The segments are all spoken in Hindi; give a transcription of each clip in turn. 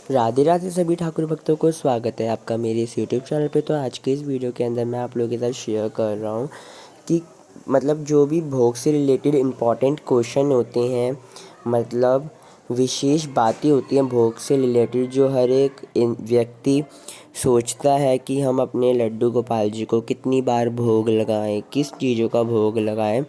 राधे राधे सभी ठाकुर भक्तों को स्वागत है आपका मेरे इस यूट्यूब चैनल पे। तो आज के इस वीडियो के अंदर मैं आप लोगों के साथ शेयर कर रहा हूँ कि मतलब जो भी भोग से रिलेटेड इम्पॉर्टेंट क्वेश्चन होते हैं, मतलब विशेष बातें होती हैं भोग से रिलेटेड, जो हर एक व्यक्ति सोचता है कि हम अपने लड्डू गोपाल जी को कितनी बार भोग लगाएं, किस चीज़ों का भोग लगाएं।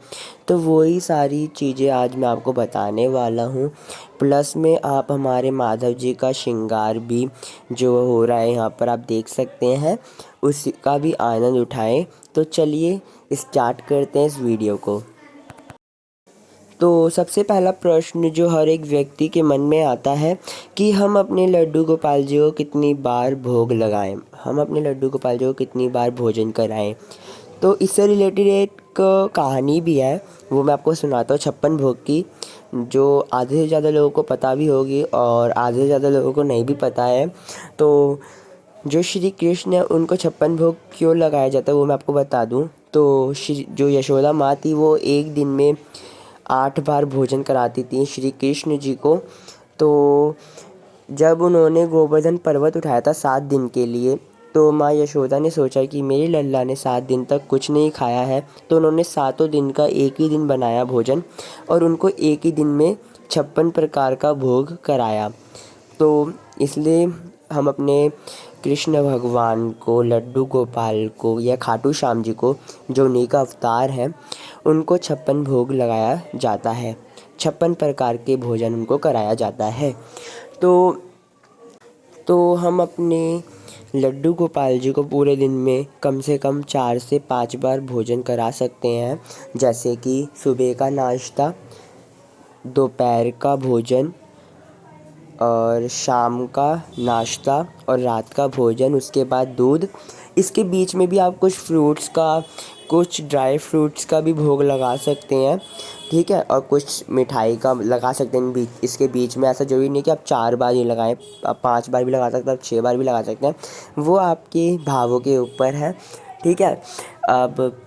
तो वही सारी चीज़ें आज मैं आपको बताने वाला हूँ। प्लस में आप हमारे माधव जी का श्रृंगार भी जो हो रहा है यहाँ पर आप देख सकते हैं, उसका भी आनंद उठाएं। तो चलिए स्टार्ट करते हैं इस वीडियो को। तो सबसे पहला प्रश्न जो हर एक व्यक्ति के मन में आता है कि हम अपने लड्डू गोपाल जी को कितनी बार भोग लगाएं, हम अपने लड्डू गोपाल जी को कितनी बार भोजन कराएं। तो इससे रिलेटेड एक कहानी भी है, वो मैं आपको सुनाता हूँ छप्पन भोग की, जो आधे से ज़्यादा लोगों को पता भी होगी और आधे से ज़्यादा लोगों को नहीं भी पता है। तो जो श्री कृष्ण है उनको छप्पन भोग क्यों लगाया जाता है वो मैं आपको बता दूं। तो श्री जो यशोदा माँ थी वो एक दिन में 8 बार भोजन कराती थी श्री कृष्ण जी को। तो जब उन्होंने गोवर्धन पर्वत उठाया था 7 दिन के लिए, तो माँ यशोदा ने सोचा कि मेरे लल्ला ने 7 दिन तक कुछ नहीं खाया है, तो उन्होंने 7 दिन का एक ही दिन बनाया भोजन और उनको एक ही दिन में 56 प्रकार का भोग कराया। तो इसलिए हम अपने कृष्ण भगवान को, लड्डू गोपाल को या खाटू श्याम जी को, जो उन्हीं का अवतार है, उनको 56 भोग लगाया जाता है, 56 प्रकार के भोजन उनको कराया जाता है। तो हम अपने लड्डू गोपाल जी को पूरे दिन में कम से कम 4 से 5 बार भोजन करा सकते हैं, जैसे कि सुबह का नाश्ता, दोपहर का भोजन और शाम का नाश्ता और रात का भोजन, उसके बाद दूध। इसके बीच में भी आप कुछ फ्रूट्स का, कुछ ड्राई फ्रूट्स का भी भोग लगा सकते हैं, ठीक है, और कुछ मिठाई का लगा सकते हैं इसके बीच में। ऐसा ज़रूरी नहीं कि आप 4 बार ही लगाएं, आप 5 बार भी लगा सकते हैं, आप 6 बार भी लगा सकते हैं, वो आपके भावों के ऊपर है, ठीक है। अब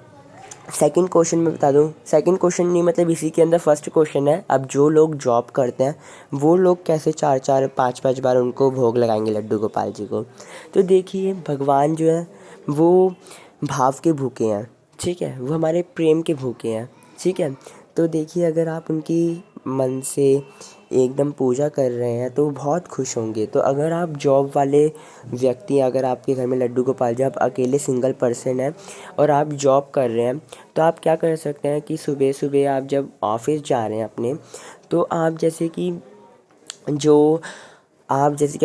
सेकंड क्वेश्चन में बता दूं, सेकंड क्वेश्चन नहीं मतलब इसी के अंदर फर्स्ट क्वेश्चन है। अब जो लोग जॉब करते हैं वो लोग कैसे 4-4 5-5 बार उनको भोग लगाएंगे लड्डू गोपाल जी को। तो देखिए भगवान जो है वो भाव के भूखे हैं, ठीक है, वो हमारे प्रेम के भूखे हैं, ठीक है। तो देखिए अगर आप उनकी मन से एकदम पूजा कर रहे हैं तो वो बहुत खुश होंगे। तो अगर आप जॉब वाले व्यक्ति, अगर आपके घर में लड्डू गोपाल जी, आप अकेले सिंगल पर्सन हैं और आप जॉब कर रहे हैं, तो आप क्या कर सकते हैं कि सुबह सुबह आप जब ऑफिस जा रहे हैं अपने, तो आप जैसे कि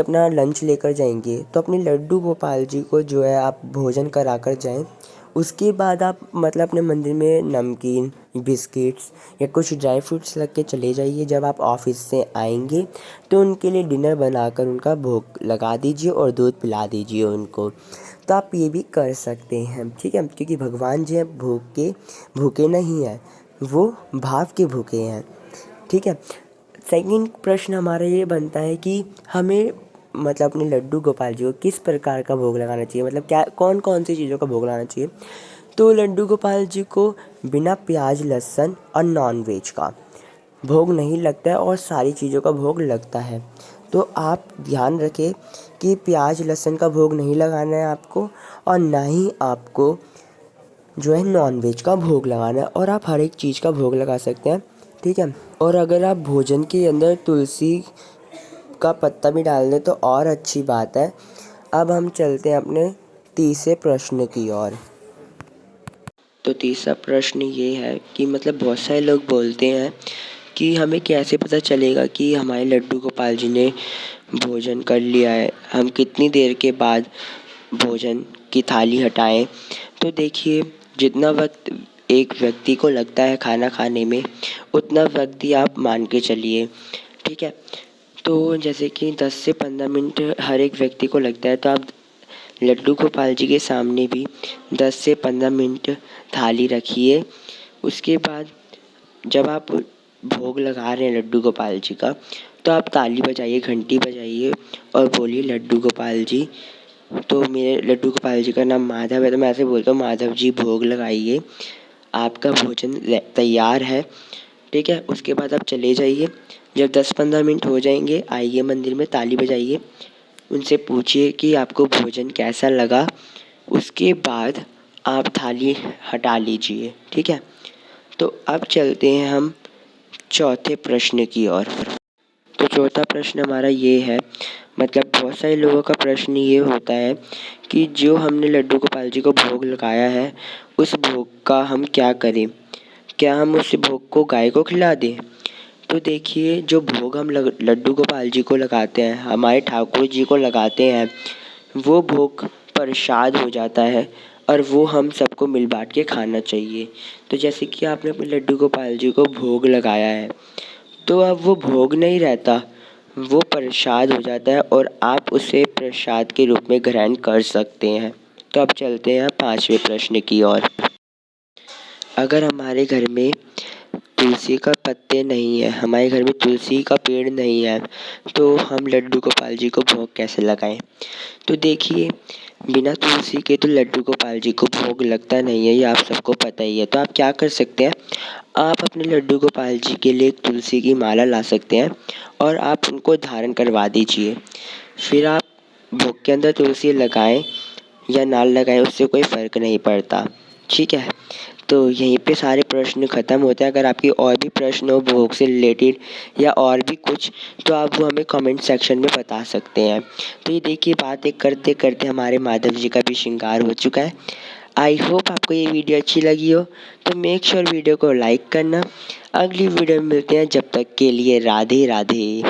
अपना लंच लेकर जाएंगे, तो अपने लड्डू गोपाल जी को जो है आप भोजन करा कर जाएं। उसके बाद आप मतलब अपने मंदिर में नमकीन, बिस्किट्स या कुछ ड्राई फ्रूट्स रख के चले जाइए। जब आप ऑफिस से आएंगे तो उनके लिए डिनर बनाकर उनका भोग लगा दीजिए और दूध पिला दीजिए उनको। तो आप ये भी कर सकते हैं, ठीक है, क्योंकि भगवान जी भूखे नहीं हैं, वो भाव के भूखे हैं, ठीक है। सेकंड प्रश्न हमारा ये बनता है कि हमें मतलब अपने लड्डू गोपाल जी को किस प्रकार का भोग लगाना चाहिए, मतलब क्या कौन कौन सी चीज़ों का भोग लगाना चाहिए। तो लड्डू गोपाल जी को बिना प्याज लहसुन और नॉन वेज का भोग नहीं लगता है और सारी चीज़ों का भोग लगता है। तो आप ध्यान रखें कि प्याज लहसुन का भोग नहीं लगाना है आपको, और ना ही आपको जो है नॉन वेज का भोग लगाना है, और आप हर एक चीज़ का भोग लगा सकते हैं, ठीक है। और अगर आप भोजन के अंदर तुलसी का पत्ता भी डाल दें तो और अच्छी बात है। अब हम चलते हैं अपने तीसरे प्रश्न की ओर। तो तीसरा प्रश्न ये है कि मतलब बहुत सारे लोग बोलते हैं कि हमें कैसे पता चलेगा कि हमारे लड्डू गोपाल जी ने भोजन कर लिया है, हम कितनी देर के बाद भोजन की थाली हटाएं। तो देखिए जितना वक्त एक व्यक्ति को लगता है खाना खाने में, उतना वक्त ही आप मान के चलिए, ठीक है। तो जैसे कि 10 से 15 मिनट हर एक व्यक्ति को लगता है, तो आप लड्डू गोपाल जी के सामने भी 10 से 15 मिनट थाली रखिए। उसके बाद जब आप भोग लगा रहे हैं लड्डू गोपाल जी का, तो आप ताली बजाइए, घंटी बजाइए और बोलिए लड्डू गोपाल जी। तो मेरे लड्डू गोपाल जी का नाम माधव है, तो मैं ऐसे बोलता हूँ, माधव जी भोग लगाइए, आपका भोजन तैयार है, ठीक है। उसके बाद आप चले जाइए। जब 10-15 मिनट हो जाएंगे, आइए मंदिर में, ताली बजाइए उनसे पूछिए कि आपको भोजन कैसा लगा। उसके बाद आप थाली हटा लीजिए, ठीक है। तो अब चलते हैं हम चौथे प्रश्न की ओर। तो चौथा प्रश्न हमारा ये है, मतलब बहुत सारे लोगों का प्रश्न ये होता है कि जो हमने लड्डू गोपाल जी को भोग लगाया है, उस भोग का हम क्या करें? क्या हम उस भोग को गाय को खिला दें? तो देखिए, जो भोग हम लड्डू गोपाल जी को लगाते हैं, हमारे ठाकुर जी को लगाते हैं, वो भोग प्रसाद हो जाता है और वो हम सबको मिल बाँट के खाना चाहिए। तो जैसे कि आपने अपने लड्डू गोपाल जी को भोग लगाया है, तो अब वो भोग नहीं रहता, वो प्रसाद हो जाता है और आप उसे प्रसाद के रूप में ग्रहण कर सकते हैं। तो अब चलते हैं 5वें प्रश्न की ओर। अगर हमारे घर में तुलसी का पत्ते नहीं है, हमारे घर में तुलसी का पेड़ नहीं है, तो हम लड्डू गोपाल जी को भोग कैसे लगाएं? तो देखिए, बिना तुलसी के तो लड्डू गोपाल जी को भोग लगता नहीं है, ये आप सबको पता ही है। तो आप क्या कर सकते हैं, आप अपने लड्डू गोपाल जी के लिए एक तुलसी की माला ला सकते हैं और आप उनको धारण करवा दीजिए। फिर आप भोग के अंदर तुलसी लगाएं या ना लगाएं, उससे कोई फ़र्क नहीं पड़ता, ठीक है। तो यहीं पे सारे प्रश्न ख़त्म होते हैं। अगर आपकी और भी प्रश्न हो भोग से रिलेटेड या और भी कुछ, तो आप वो हमें कमेंट सेक्शन में बता सकते हैं। तो ये देखिए, बातें करते करते हमारे माधव जी का भी श्रृंगार हो चुका है। आई होप आपको ये वीडियो अच्छी लगी हो, तो मेक श्योर वीडियो को लाइक करना। अगली वीडियो में मिलते हैं, जब तक के लिए राधे राधे।